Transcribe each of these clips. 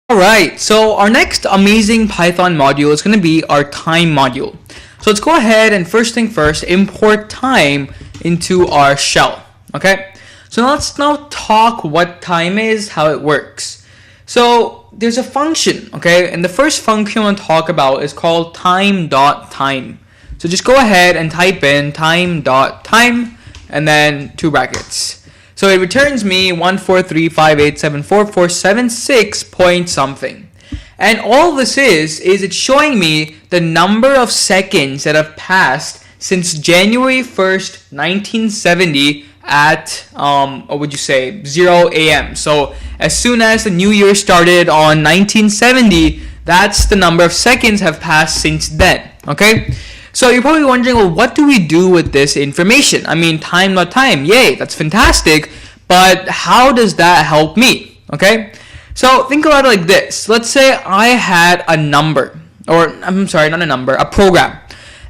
Alright, so our next amazing Python module is going to be our time module. So let's go ahead and first thing first, import time into our shell. Okay, so let's now talk what time is, how it works. So there's a function, okay, and the first function I want to talk about is called time.time. So just go ahead and type in time.time and then two brackets. So it returns me 143587446 point something. And all this is it's showing me the number of seconds that have passed since January 1st, 1970 at, what would you say, 0 a.m. So as soon as the new year started on 1970, that's the number of seconds have passed since then, okay? So you're probably wondering, well, what do we do with this information? I mean, time.time, yay, that's fantastic, but how does that help me, okay? So think about it like this. Let's say I had a number, or I'm sorry, not a number, a program,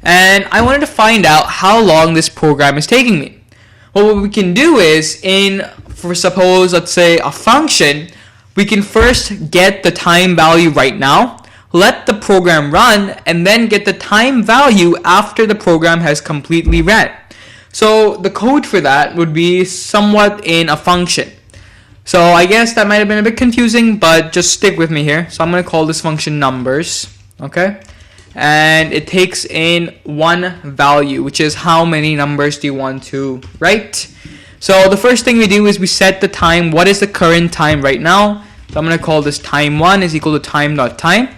and I wanted to find out how long this program is taking me. Well, what we can do is, for suppose, let's say a function, we can first get the time value right now, let the program run, and then get the time value after the program has completely ran. So the code for that would be somewhat in a function. So I guess that might have been a bit confusing, but just stick with me here. So I'm going to call this function numbers, okay? And it takes in one value, which is how many numbers do you want to write. So the first thing we do is we set the time. What is the current time right now? So I'm going to call this time1 is equal to time.time.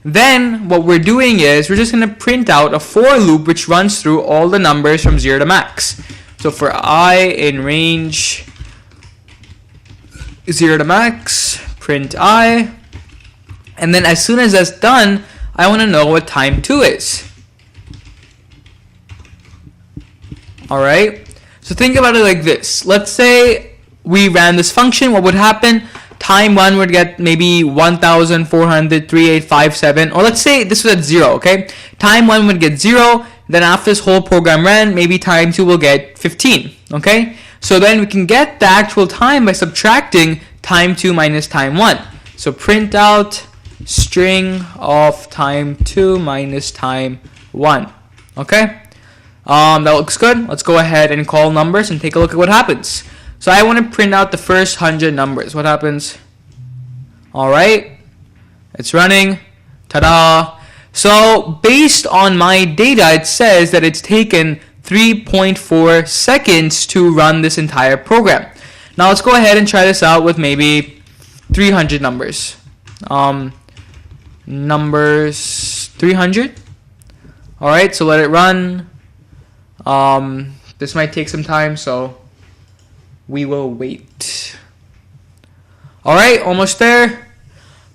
Then what we're doing is we're just going to print out a for loop which runs through all the numbers from 0 to max. So for I in range 0 to max, print I. And then as soon as that's done, I want to know what time 2 is. Alright, so think about it like this. Let's say we ran this function. What would happen? Time 1 would get maybe 1,400,3857, or let's say this was at 0, okay? Time 1 would get 0, then after this whole program ran, maybe time 2 will get 15, okay? So then we can get the actual time by subtracting time 2 minus time 1. So print out string of time 2 minus time 1, okay? That looks good. Let's go ahead and call numbers and take a look at what happens. So I want to print out the first 100 numbers. What happens? Alright, it's running. Ta-da! So based on my data, it says that it's taken 3.4 seconds to run this entire program. Now let's go ahead and try this out with maybe 300 numbers. Numbers 300. Alright, so let it run. This might take some time, so we will wait. Alright, almost there.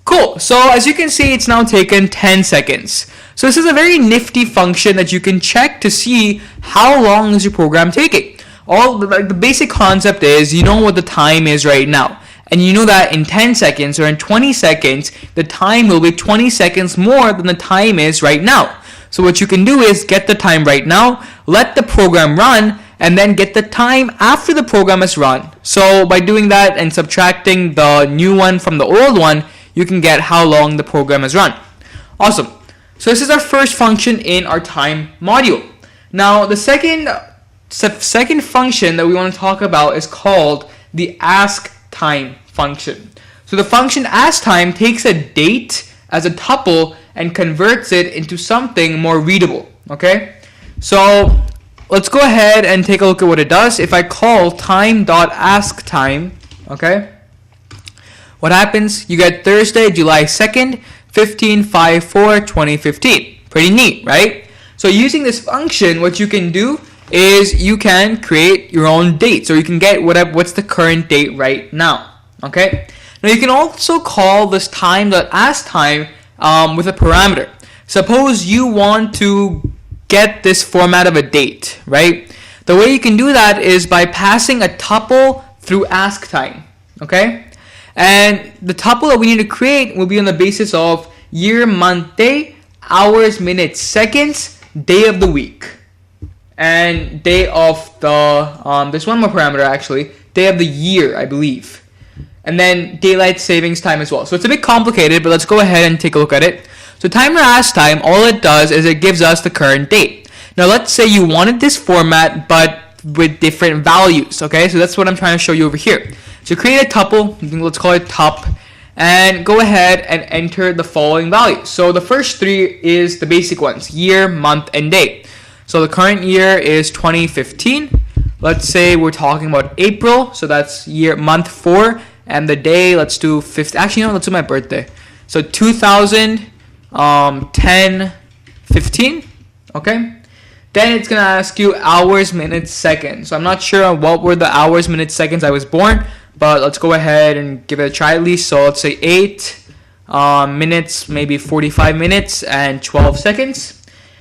Cool. So as you can see, it's now taken 10 seconds. So this is a very nifty function that you can check to see how long is your program taking. The basic concept is you know what the time is right now. And you know that in 10 seconds or in 20 seconds, the time will be 20 seconds more than the time is right now. So what you can do is get the time right now, let the program run, and then get the time after the program is run. So by doing that and subtracting the new one from the old one, you can get how long the program has run. Awesome. So this is our first function in our time module. Now the second function that we want to talk about is called the askTime function. So the function askTime takes a date as a tuple and converts it into something more readable. Okay? So let's go ahead and take a look at what it does. If I call time.askTime, okay, what happens? You get Thursday, July 2nd, 15/5/4/2015. Pretty neat, right? So using this function, what you can do is you can create your own dates, or you can get what's the current date right now. Okay. Now you can also call this time.askTime with a parameter. Suppose you want to get this format of a date, right? The way you can do that is by passing a tuple through askTime, okay? And the tuple that we need to create will be on the basis of year, month, day, hours, minutes, seconds, day of the week, and day of the, there's one more parameter actually, day of the year, I believe. and then daylight savings time as well. So it's a bit complicated, but let's go ahead and take a look at it. So time.asTime, all it does is it gives us the current date. Now let's say you wanted this format, but with different values, okay? So that's what I'm trying to show you over here. So create a tuple, let's call it top, and go ahead and enter the following values. So the first three is the basic ones, year, month, and day. So the current year is 2015. Let's say we're talking about April, so that's month 4, and the day, let's do 5th. Actually, no, let's do my birthday. So 2010, 15, okay? Then it's gonna ask you hours, minutes, seconds. So I'm not sure what were the hours, minutes, seconds I was born, but let's go ahead and give it a try at least. So let's say 8 minutes, maybe 45 minutes, and 12 seconds.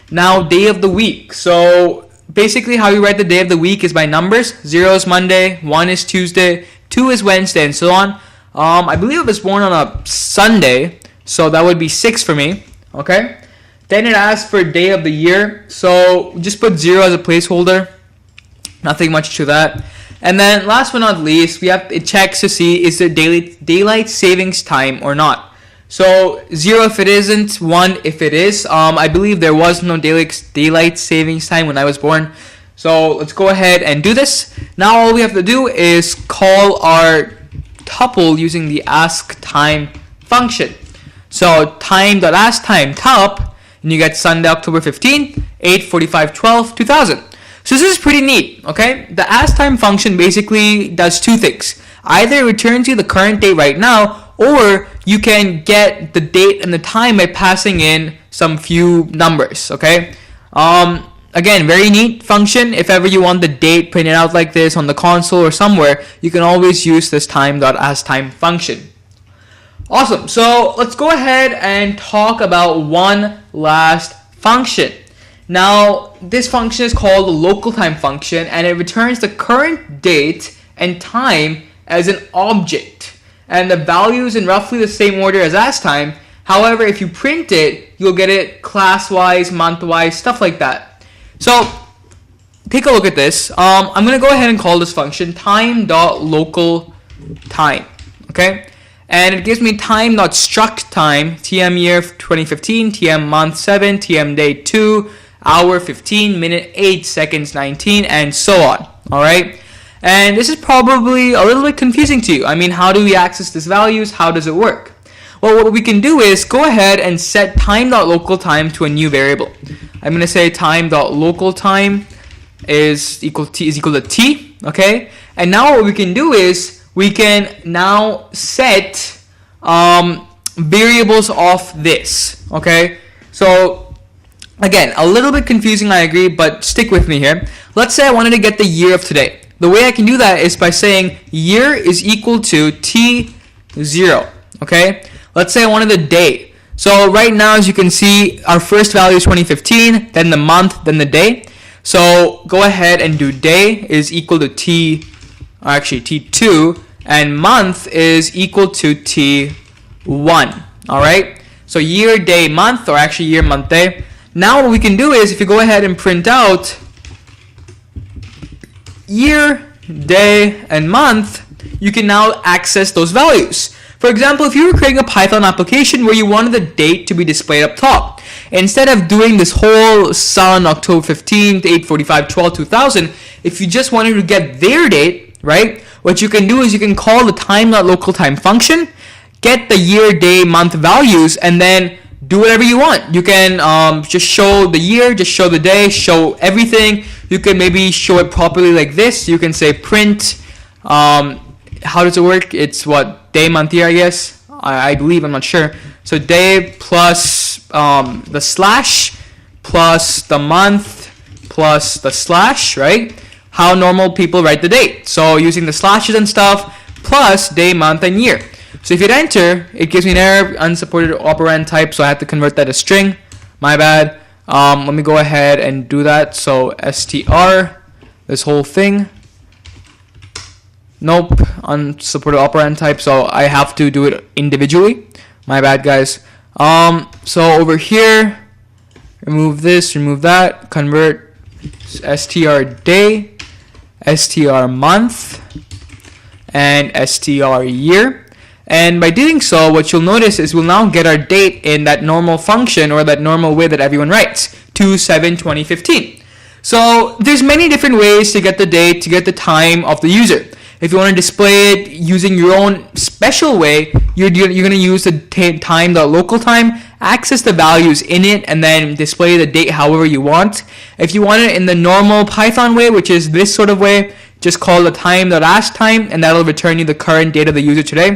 Now, day of the week. So basically how you write the day of the week is by numbers. 0 is Monday, 1 is Tuesday, 2 is Wednesday, and so on. I believe I was born on a Sunday, so that would be 6 for me, okay? Then it asks for day of the year, so just put 0 as a placeholder. Nothing much to that. And then last but not least, it checks to see is there daylight savings time or not. So 0 if it isn't, 1 if it is. I believe there was no daylight savings time when I was born. So let's go ahead and do this. Now all we have to do is call our tuple using the askTime function. So time.askTime top, and you get Sunday, October 15th, 8:45:12, 2000. So this is pretty neat, okay? The askTime function basically does two things. Either it returns you the current date right now, or you can get the date and the time by passing in some few numbers, okay? Again, very neat function. If ever you want the date printed out like this on the console or somewhere, you can always use this time.askTime function. Awesome. So let's go ahead and talk about one last function. Now, this function is called the local time function, and it returns the current date and time as an object. And the value is in roughly the same order as askTime. However, if you print it, you'll get it class-wise, month-wise, stuff like that. So take a look at this. I'm going to go ahead and call this function time.localTime, okay? And it gives me time.struct_time, TM year 2015, TM month 7, TM day 2, hour 15, minute 8, seconds 19, and so on, all right? And this is probably a little bit confusing to you. I mean, how do we access these values? How does it work? Well, what we can do is go ahead and set time.localTime to a new variable. I'm going to say time.localTime is equal to t, okay? And now what we can do is we can now set variables of this, okay? So again, a little bit confusing, I agree, but stick with me here. Let's say I wanted to get the year of today. The way I can do that is by saying year is equal to t0, okay? Let's say I wanted the day. So right now, as you can see, our first value is 2015, then the month, then the day. So go ahead and do day is equal to t2, and month is equal to t1, all right? So year, day, month, or actually year, month, day. Now what we can do is if you go ahead and print out year, day, and month, you can now access those values. For example, if you were creating a Python application where you wanted the date to be displayed up top, instead of doing this whole Sun, October 15th, 8:45:12, 2000, if you just wanted to get their date, right, what you can do is you can call the time.localTime function, get the year, day, month values, and then do whatever you want. You can just show the year, just show the day, show everything. You can maybe show it properly like this. You can say print, how does it work? It's what, day, month, year, I guess. I believe, I'm not sure. So day plus the slash plus the month plus the slash, right? How normal people write the date. So using the slashes and stuff plus day, month, and year. So if you hit enter, it gives me an error, unsupported operand type, so I have to convert that to string. My bad. Let me go ahead and do that. So str, this whole thing. Nope, unsupported operand type, so I have to do it individually. My bad, guys. So over here, remove this, remove that, convert str day, str month, and str year. And by doing so, what you'll notice is we'll now get our date in that normal function or that normal way that everyone writes, 2/7/2015. So there's many different ways to get the date, to get the time of the user. If you want to display it using your own special way, you're going to use the time.local time, access the values in it, and then display the date however you want. If you want it in the normal Python way, which is this sort of way, just call the time.asktime, and that'll return you the current date of the user today.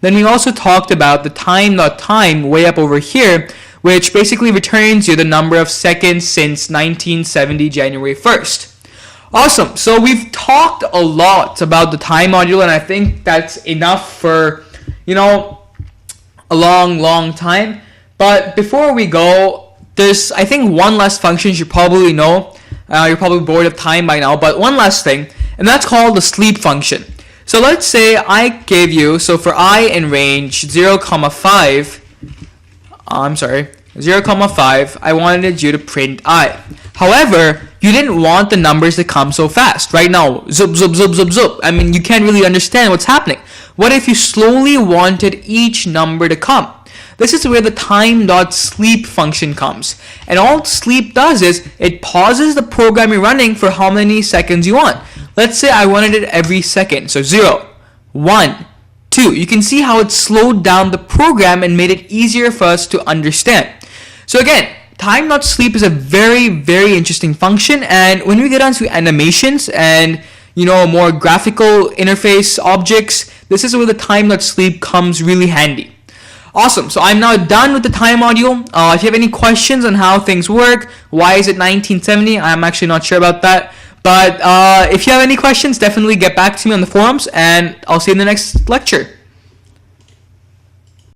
Then we also talked about the time.time way up over here, which basically returns you the number of seconds since 1970 January 1st. Awesome. So we've talked a lot about the time module, and I think that's enough for, a long time. But before we go, there's, I think, one last function you should probably know. You're probably bored of time by now, but one last thing, and that's called the sleep function. So let's say I gave you, so for I in range 0,5, 0,5, I wanted you to print I. However, you didn't want the numbers to come so fast. Right now, zup, zup, zup, zup, zup. I mean, you can't really understand what's happening. What if you slowly wanted each number to come? This is where the time.sleep function comes. And all sleep does is it pauses the program you're running for how many seconds you want. Let's say I wanted it every second. So 0, 1, 2. You can see how it slowed down the program and made it easier for us to understand. So again, time.sleep is a very, very interesting function. And when we get onto animations and more graphical interface objects, this is where the time.sleep comes really handy. Awesome. So I'm now done with the time module. If you have any questions on how things work, why is it 1970? I'm actually not sure about that. But if you have any questions, definitely get back to me on the forums, and I'll see you in the next lecture.